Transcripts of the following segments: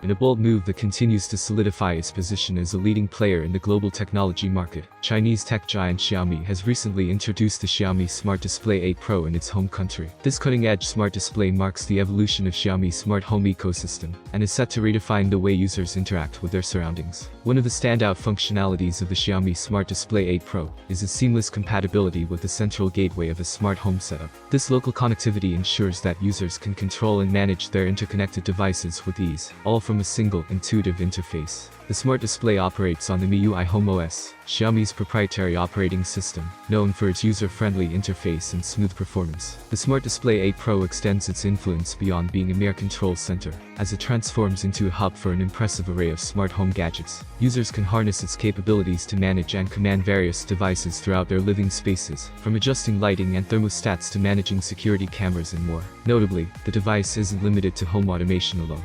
In a bold move that continues to solidify its position as a leading player in the global technology market, Chinese tech giant Xiaomi has recently introduced the Xiaomi Smart Display 8 Pro in its home country. This cutting-edge smart display marks the evolution of Xiaomi's smart home ecosystem, and is set to redefine the way users interact with their surroundings. One of the standout functionalities of the Xiaomi Smart Display 8 Pro is its seamless compatibility with the central gateway of a smart home setup. This local connectivity ensures that users can control and manage their interconnected devices with ease, all from a single, intuitive interface. The smart display operates on the MIUI Home OS, Xiaomi's proprietary operating system, known for its user-friendly interface and smooth performance. The Smart Display 8 Pro extends its influence beyond being a mere control center, as it transforms into a hub for an impressive array of smart home gadgets. Users can harness its capabilities to manage and command various devices throughout their living spaces, from adjusting lighting and thermostats to managing security cameras and more. Notably, the device isn't limited to home automation alone.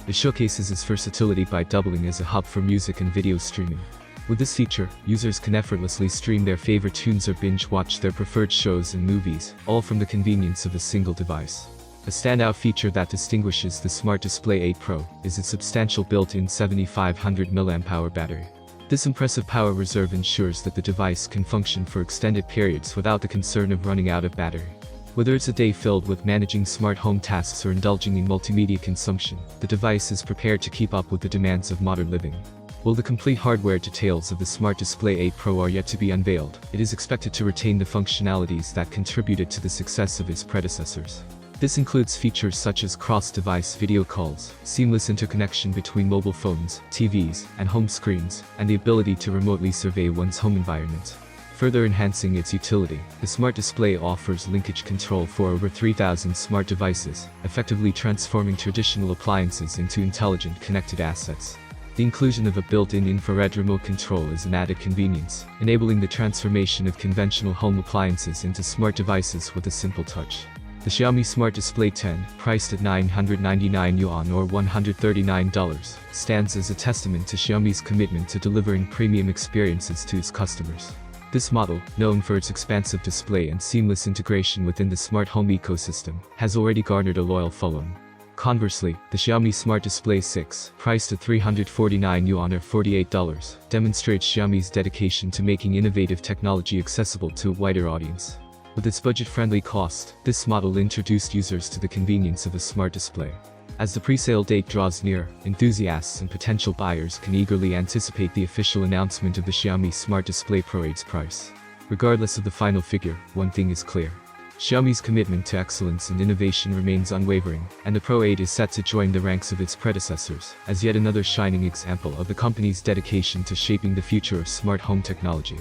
It showcases its versatility by doubling as a hub for music and video streaming. With this feature, users can effortlessly stream their favorite tunes or binge-watch their preferred shows and movies, all from the convenience of a single device. A standout feature that distinguishes the Smart Display 8 Pro is its substantial built-in 7500 mAh battery. This impressive power reserve ensures that the device can function for extended periods without the concern of running out of battery. Whether it's a day filled with managing smart home tasks or indulging in multimedia consumption, the device is prepared to keep up with the demands of modern living. While the complete hardware details of the Smart Display 8 Pro are yet to be unveiled, it is expected to retain the functionalities that contributed to the success of its predecessors. This includes features such as cross-device video calls, seamless interconnection between mobile phones, TVs, and home screens, and the ability to remotely survey one's home environment. Further enhancing its utility, the Smart Display offers linkage control for over 3,000 smart devices, effectively transforming traditional appliances into intelligent connected assets. The inclusion of a built-in infrared remote control is an added convenience, enabling the transformation of conventional home appliances into smart devices with a simple touch. The Xiaomi Smart Display 10, priced at 999 yuan or $139, stands as a testament to Xiaomi's commitment to delivering premium experiences to its customers. This model, known for its expansive display and seamless integration within the smart home ecosystem, has already garnered a loyal following. Conversely, the Xiaomi Smart Display 6, priced at 349 yuan or $48, demonstrates Xiaomi's dedication to making innovative technology accessible to a wider audience. With its budget-friendly cost, this model introduced users to the convenience of a smart display. As the pre-sale date draws near, enthusiasts and potential buyers can eagerly anticipate the official announcement of the Xiaomi Smart Display Pro 8's price. Regardless of the final figure, one thing is clear. Xiaomi's commitment to excellence and innovation remains unwavering, and the Pro 8 is set to join the ranks of its predecessors, as yet another shining example of the company's dedication to shaping the future of smart home technology.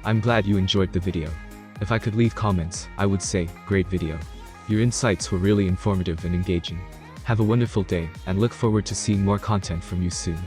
I'm glad you enjoyed the video. If I could leave comments, I would say, great video. Your insights were really informative and engaging. Have a wonderful day, and look forward to seeing more content from you soon.